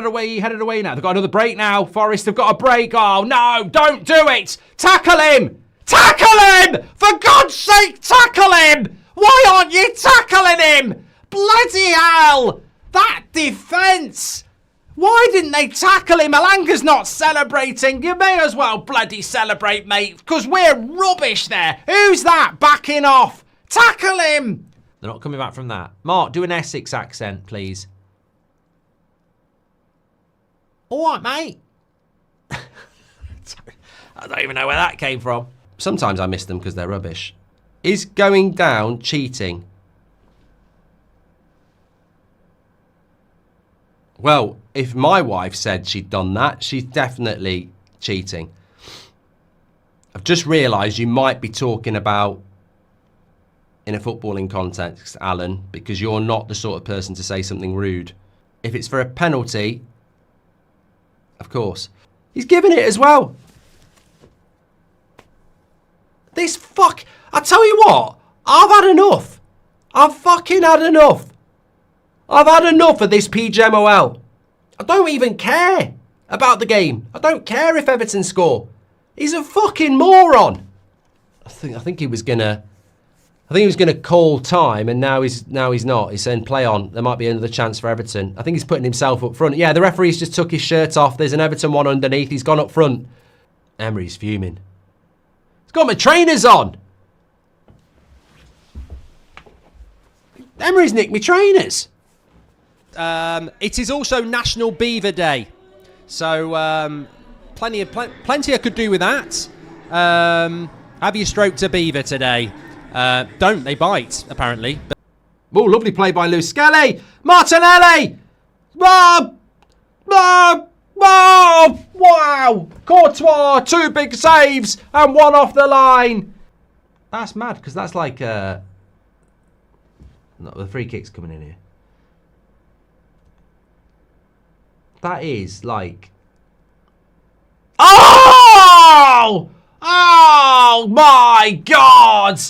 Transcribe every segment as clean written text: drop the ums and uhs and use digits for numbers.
Headed away now. They've got another break now. Forest have got a break. Oh, no, don't do it. Tackle him. Tackle him. For God's sake, tackle him. Why aren't you tackling him? Bloody hell. That defence. Why didn't they tackle him? Alanga's not celebrating. You may as well bloody celebrate, mate, because we're rubbish there. Who's that backing off? Tackle him. They're not coming back from that. Mark, do an Essex accent, please. All right, mate. I don't even know where that came from. Sometimes I miss them because they're rubbish. Is going down cheating? Well, if my wife said she'd done that, she's definitely cheating. I've just realised you might be talking about in a footballing context, Alan, because you're not the sort of person to say something rude. If it's for a penalty, of course. He's given it as well. This fuck... I tell you what, I've had enough. I've fucking had enough. I've had enough of this PGMOL. I don't even care about the game. I don't care if Everton score. He's a fucking moron. I think he was gonna call time, and now he's not. He's saying play on. There might be another chance for Everton. I think he's putting himself up front. Yeah, the referee's just took his shirt off. There's an Everton one underneath. He's gone up front. Emery's fuming. He's got my trainers on. Emery's nicked me trainers. It is also National Beaver Day, so plenty I could do with that. Have you stroked a beaver today? Don't, they bite, apparently. Oh, lovely play by Lou Skelly. Martinelli! Oh, wow! Courtois, 2 big saves and 1 off the line. That's mad, because that's like... no, the free kick's coming in here. That is like... Oh! Oh my God!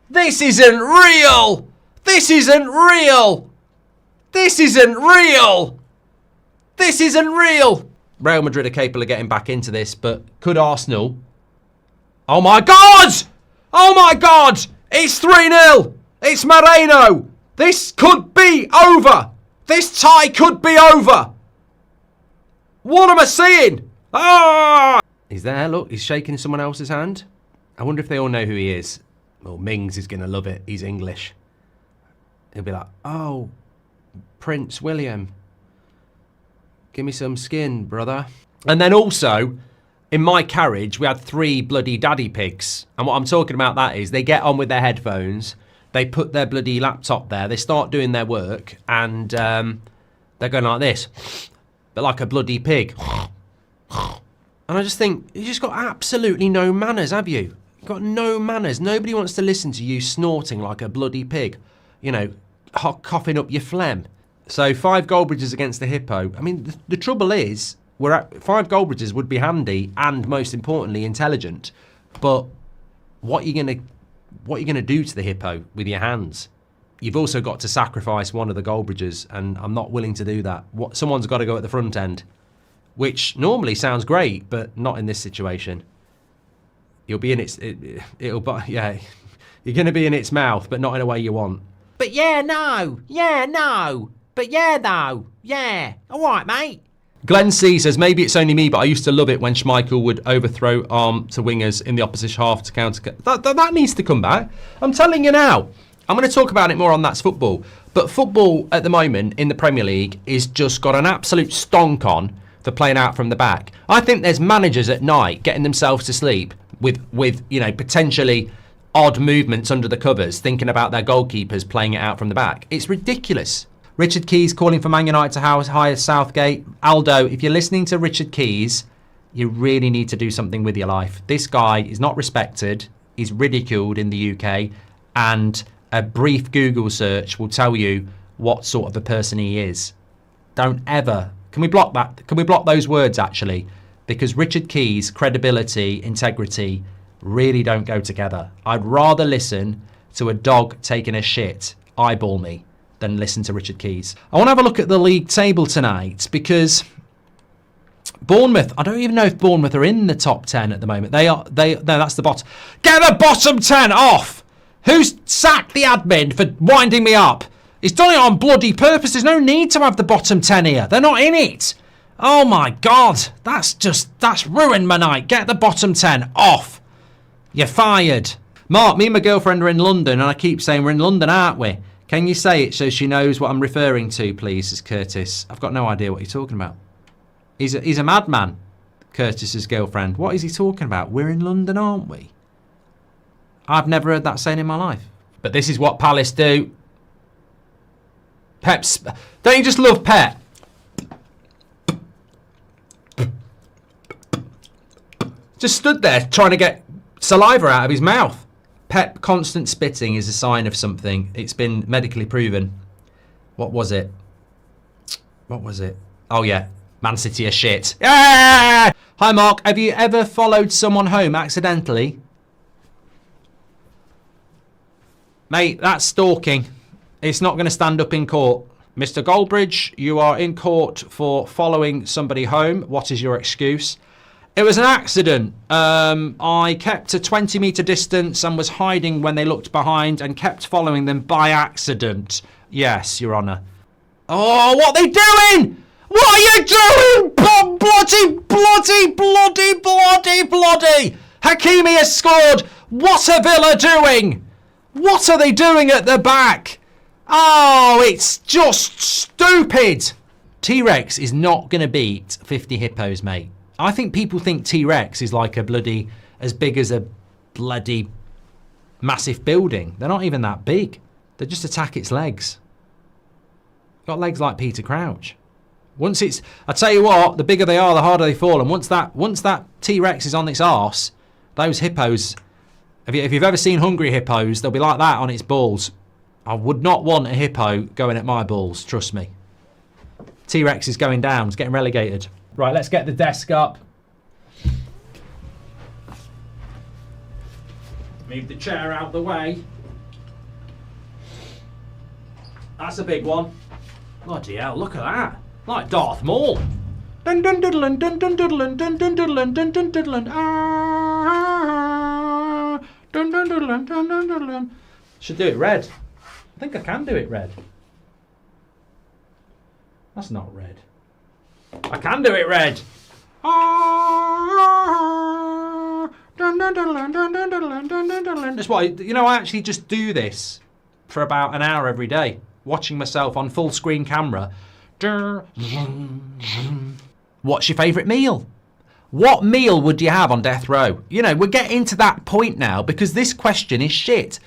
This isn't real! This isn't real! This isn't real! This isn't real! Real Madrid are capable of getting back into this, but could Arsenal? Oh my God! Oh my God! It's 3-0! It's Moreno! This could be over! This tie could be over! What am I seeing? Ah! He's there, look, he's shaking someone else's hand. I wonder if they all know who he is. Well, Mings is going to love it. He's English. He'll be like, oh, Prince William. Give me some skin, brother. And then also, in my carriage, we had 3 bloody daddy pigs. And what I'm talking about that is they get on with their headphones. They put their bloody laptop there. They start doing their work. And they're going like this. But like a bloody pig. And I just think, you just got absolutely no manners, have you? You've got no manners. Nobody wants to listen to you snorting like a bloody pig. You know, coughing up your phlegm. So 5 Goldbridges against the Hippo. I mean, the trouble is, 5 Goldbridges would be handy and, most importantly, intelligent. But what are you gonna do to the Hippo with your hands? You've also got to sacrifice one of the Goldbridges, and I'm not willing to do that. Someone's got to go at the front end, which normally sounds great, but not in this situation. You'll be in you're going to be in its mouth, but not in a way you want. But yeah, no, but yeah, though, yeah, all right, mate. Glenn C says, maybe it's only me, but I used to love it when Schmeichel would overthrow arm to wingers in the opposition half to counter. That needs to come back. I'm telling you now. I'm going to talk about it more on That's Football. But football at the moment in the Premier League is just got an absolute stonk on for playing out from the back. I think there's managers at night getting themselves to sleep with you know, potentially odd movements under the covers, thinking about their goalkeepers playing it out from the back. It's ridiculous. Richard Keys calling for Man United to hire Southgate. Aldo, if you're listening to Richard Keys, you really need to do something with your life. This guy is not respected. He's ridiculed in the UK, and a brief Google search will tell you what sort of a person he is. Don't ever... Can we block that? Can we block those words, actually? Because Richard Keys' credibility, integrity, really don't go together. I'd rather listen to a dog taking a shit, eyeball me, than listen to Richard Keys. I want to have a look at the league table tonight, because Bournemouth. I don't even know if Bournemouth are in the top 10 at the moment. They are. No, that's the bottom. Get the bottom 10 off. Who's sacked the admin for winding me up? He's done it on bloody purpose. There's no need to have the bottom 10 here. They're not in it. Oh my God. That's ruined my night. Get the bottom 10 off. You're fired. Mark, me and my girlfriend are in London, and I keep saying we're in London, aren't we? Can you say it so she knows what I'm referring to, please, says Curtis. I've got no idea what you're talking about. He's a madman, Curtis's girlfriend. What is he talking about? We're in London, aren't we? I've never heard that saying in my life. But this is what Palace do. Pep's... Don't you just love Pep? Just stood there trying to get saliva out of his mouth. Pep, constant spitting is a sign of something. It's been medically proven. What was it? What was it? Oh, yeah. Man City are shit. Yeah! Hi, Mark. Have you ever followed someone home accidentally? Mate, that's stalking. It's not going to stand up in court. Mr. Goldbridge, you are in court for following somebody home. What is your excuse? It was an accident. I kept a 20-metre distance and was hiding when they looked behind and kept following them by accident. Yes, Your Honour. Oh, what are they doing? What are you doing? Bloody. Hakimi has scored. What are Villa doing? What are they doing at the back? Oh, it's just stupid. T-Rex is not going to beat 50 hippos, mate. I think people think T-Rex is like a bloody, as big as a bloody massive building. They're not even that big. They just attack its legs. Got legs like Peter Crouch. Once it's, I tell you what, the bigger they are, the harder they fall. And once that T-Rex is on its arse, those hippos, if you've ever seen hungry hippos, they'll be like that on its balls. I would not want a hippo going at my balls, trust me. T-Rex is going down, it's getting relegated. Right, let's get the desk up. Move the chair out the way. That's a big one. Bloody hell, look at that. Like Darth Maul. Dun dun diddlin, dun dun diddlin, dun dun diddlin, dun dun diddlin. Dun dun diddlin, dun dun diddlin. Should do it red. I think I can do it red. That's not red. I can do it red. That's why, you know, I actually just do this for about an hour every day, watching myself on full screen camera. What's your favourite meal? What meal would you have on death row? You know, we're getting to that point now because this question is shit.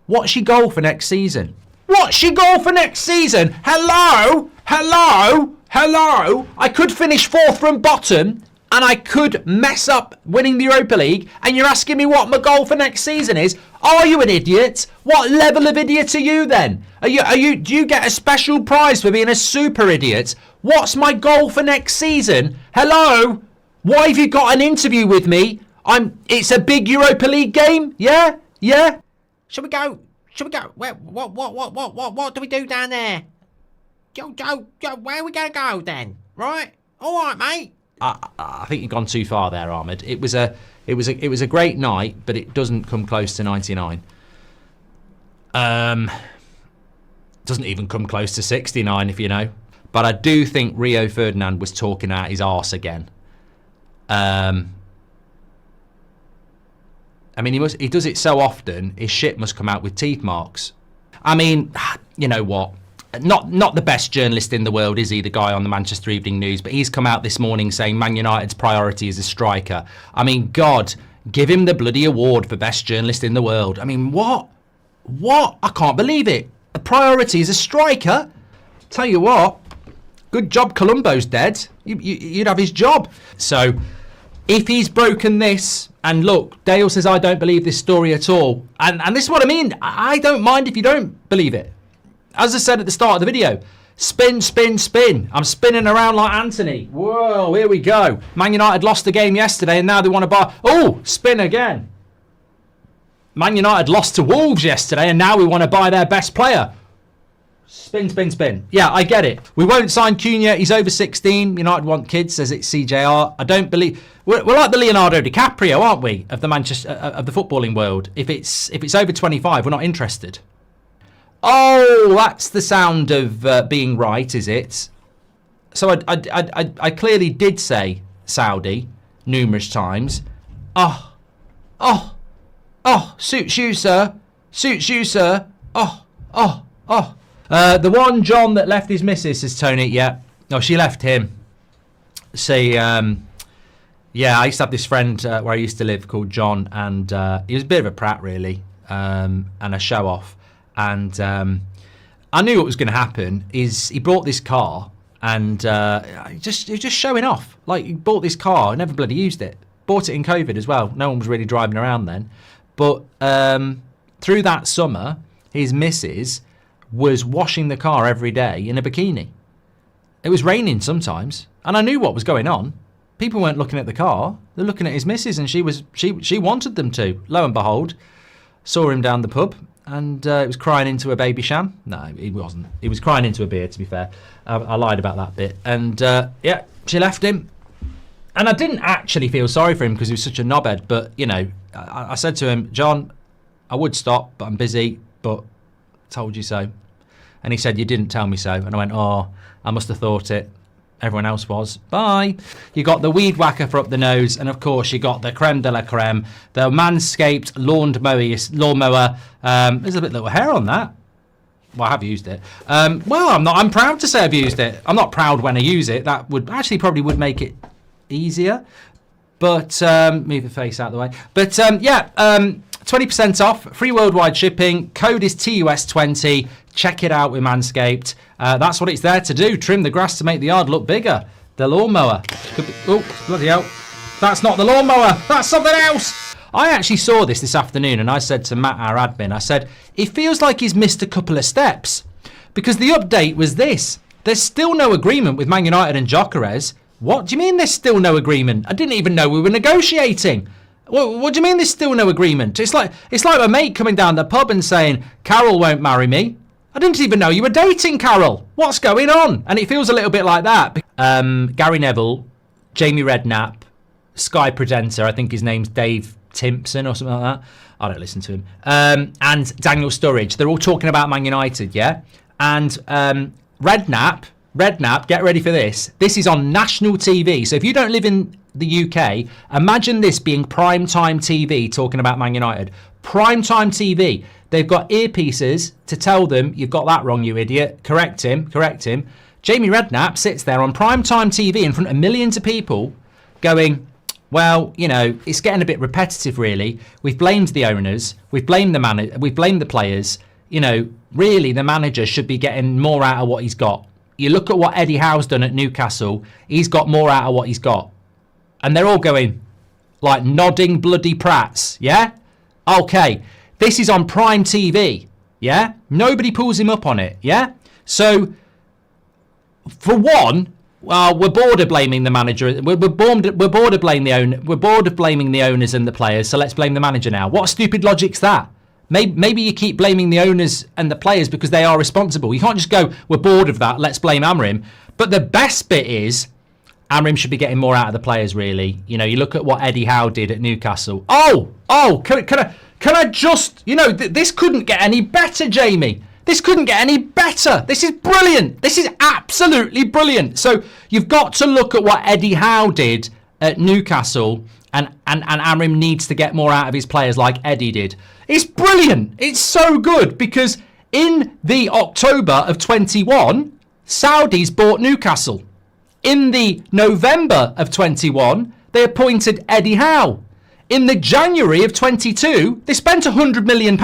What's your goal for next season? What's your goal for next season? Hello? Hello? Hello? I could finish 4th from bottom and I could mess up winning the Europa League, and you're asking me what my goal for next season is? Are you an idiot? What level of idiot are you then? Do you get a special prize for being a super idiot? What's my goal for next season? Hello? Why have you got an interview with me? It's a big Europa League game? Yeah? Yeah? Should we go? What do we do down there? Joe, where are we going to go then? Right? All right, mate. I think you've gone too far there, Ahmed. It was a great night, but it doesn't come close to 99. Doesn't even come close to 69, if you know. But I do think Rio Ferdinand was talking out his arse again. I mean, he does it so often, his shit must come out with teeth marks. I mean, you know what? Not the best journalist in the world, is he, the guy on the Manchester Evening News? But he's come out this morning saying Man United's priority is a striker. I mean, God, give him the bloody award for best journalist in the world. I mean, what? I can't believe it. The priority is a striker? Tell you what, good job Columbo's dead. You'd have his job. So, if he's broken this, and look, Dale says I don't believe this story at all. And this is what I mean. I don't mind if you don't believe it. As I said at the start of the video, spin, spin, spin. I'm spinning around like Anthony. Whoa, here we go. Man United lost the game yesterday and now they want to buy... Oh, spin again. Man United lost to Wolves yesterday and now we want to buy their best player. Spin, spin, spin. Yeah, I get it. We won't sign Cunha. He's over 16. United want kids, says it's CJR. I don't believe... We're like the Leonardo DiCaprio, aren't we, of the Manchester of the footballing world? If it's over 25, we're not interested. Oh, that's the sound of being right, is it? So I clearly did say Saudi numerous times. Oh, suits you, sir. Suits you, sir. Oh. The one John that left his missus, says Tony. Yeah. No, she left him. See, yeah, I used to have this friend where I used to live called John, and he was a bit of a prat, really, and a show-off. And I knew what was going to happen. Is he bought this car, and he was just showing off. Like, he bought this car, never bloody used it. Bought it in COVID as well. No one was really driving around then. But through that summer, his missus was washing the car every day in a bikini. It was raining sometimes, and I knew what was going on. People weren't looking at the car; they're looking at his missus, and she wanted them to. Lo and behold, saw him down the pub, and it was crying into a baby sham. No, he wasn't. He was crying into a beer. To be fair, I lied about that bit. And yeah, she left him, and I didn't actually feel sorry for him because he was such a knobhead. But you know, I said to him, John, I would stop, but I'm busy. But told you so. And he said, you didn't tell me so. And I went, oh, I must have thought it. Everyone else was. Bye. You got the weed whacker for up the nose. And of course, you got the creme de la creme, the Manscaped lawnmower. There's a bit little hair on that. Well, I have used it. Well, I'm proud to say I've used it. I'm not proud when I use it. That would actually probably would make it easier. But move the face out of the way. But yeah, 20% off, free worldwide shipping. Code is TUS20. Check it out with Manscaped. That's what it's there to do. Trim the grass to make the yard look bigger. The lawnmower. Oh, bloody hell. That's not the lawnmower. That's something else. I actually saw this afternoon, and I said to Matt, our admin, I said, it feels like he's missed a couple of steps. Because the update was this. There's still no agreement with Man United and Gyökeres. What do you mean there's still no agreement? I didn't even know we were negotiating. What do you mean there's still no agreement? It's like my mate coming down the pub and saying, Carol won't marry me. I didn't even know you were dating Carol. What's going on? And it feels a little bit like that. Gary Neville, Jamie Redknapp, Sky presenter, I think his name's Dave Timpson or something like that. I don't listen to him. And Daniel Sturridge, they're all talking about Man United, yeah? And Redknapp, get ready for this. This is on national TV. So if you don't live in the UK, imagine this being primetime TV talking about Man United. Primetime TV. They've got earpieces to tell them, you've got that wrong, you idiot. Correct him. Jamie Redknapp sits there on primetime TV in front of millions of people going, well, you know, it's getting a bit repetitive, really. We've blamed the owners. We've blamed the players. You know, really, the manager should be getting more out of what he's got. You look at what Eddie Howe's done at Newcastle. He's got more out of what he's got. And they're all going, like, nodding bloody prats, yeah? Okay, this is on Prime TV, yeah? Nobody pulls him up on it, yeah? So, for one, well, we're bored of blaming the manager. We're bored of blaming the owner. We're bored of blaming the owners and the players. So let's blame the manager now. What stupid logic's that? Maybe you keep blaming the owners and the players because they are responsible. You can't just go, we're bored of that, let's blame Amrim. But the best bit is, Amrim should be getting more out of the players, really. You know, you look at what Eddie Howe did at Newcastle. Can I just, you know, this couldn't get any better, Jamie. This couldn't get any better. This is brilliant. This is absolutely brilliant. So you've got to look at what Eddie Howe did at Newcastle, and Amrim needs to get more out of his players like Eddie did. It's brilliant. It's so good because in the October of 21, Saudis bought Newcastle. In the November of 21, they appointed Eddie Howe. In the January of 22, they spent £100 million.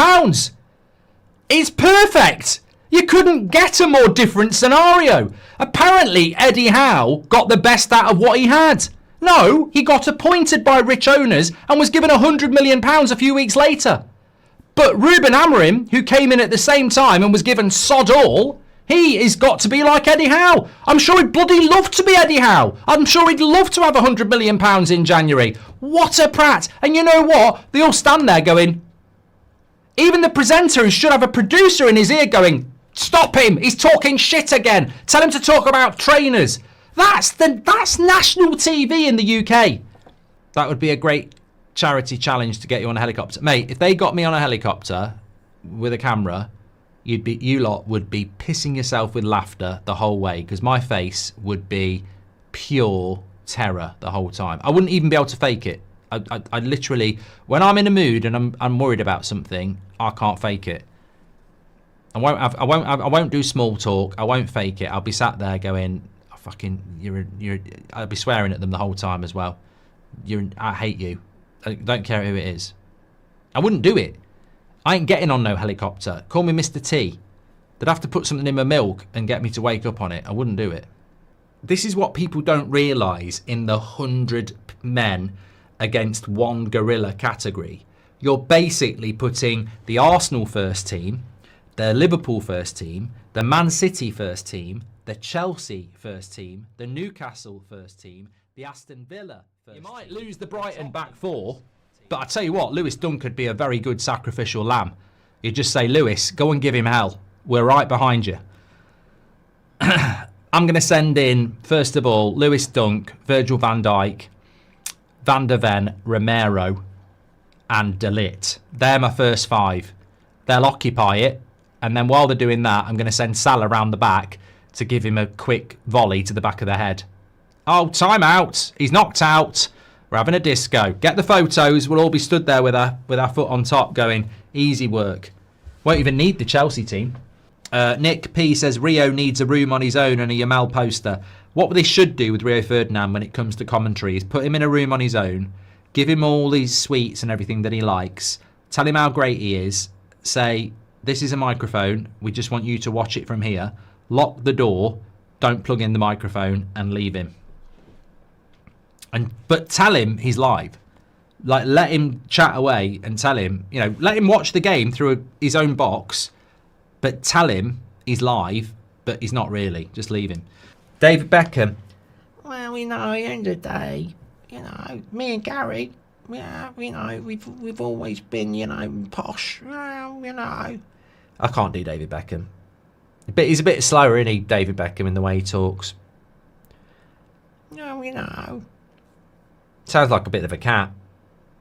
It's perfect. You couldn't get a more different scenario. Apparently, Eddie Howe got the best out of what he had. No, he got appointed by rich owners and was given £100 million a few weeks later. But Ruben Amorim, who came in at the same time and was given sod all, he has got to be like Eddie Howe. I'm sure he'd bloody love to be Eddie Howe. I'm sure he'd love to have £100 million in January. What a prat. And you know what? They all stand there going, even the presenter who should have a producer in his ear going, Stop him! He's talking shit again. Tell him to talk about trainers. That's national TV in the UK. That would be a great charity challenge to get you on a helicopter. Mate, if they got me on a helicopter with a camera, you lot would be pissing yourself with laughter the whole way, because my face would be pure terror the whole time. I wouldn't even be able to fake it. I literally, when I'm in a mood and I'm worried about something, I can't fake it. I won't do small talk. I won't fake it. I'll be sat there going, oh, fucking, I'll be swearing at them the whole time as well. I hate you. I don't care who it is. I wouldn't do it. I ain't getting on no helicopter. Call me Mr. T. They'd have to put something in my milk and get me to wake up on it. I wouldn't do it. This is what people don't realise in the 100 men against one gorilla category. You're basically putting the Arsenal first team, the Liverpool first team, the Man City first team, the Chelsea first team, the Newcastle first team, the Aston Villa first team. You might lose the Brighton back four, but I tell you what, Lewis Dunk could be a very good sacrificial lamb. You just say, Lewis, go and give him hell. We're right behind you. I'm going to send in, first of all, Lewis Dunk, Virgil van Dijk, Van der Ven, Romero, and De Ligt. They're my first five. They'll occupy it. And then while they're doing that, I'm going to send Salah round the back to give him a quick volley to the back of the head. Oh, time out. He's knocked out. We're having a disco. Get the photos. We'll all be stood there with our foot on top going, easy work. Won't even need the Chelsea team. Nick P says Rio needs a room on his own and a Yamal poster. What they should do with Rio Ferdinand when it comes to commentary is put him in a room on his own, give him all these sweets and everything that he likes, tell him how great he is, say, this is a microphone, we just want you to watch it from here, lock the door, don't plug in the microphone, and leave him. But tell him he's live. Like, let him chat away and tell him, let him watch the game through his own box, but tell him he's live, but he's not really. Just leave him. David Beckham. Well, at the end of the day, me and Gary, we've always been, posh. I can't do David Beckham. But he's a bit slower, isn't he, David Beckham, in the way he talks? Sounds like a bit of a cat.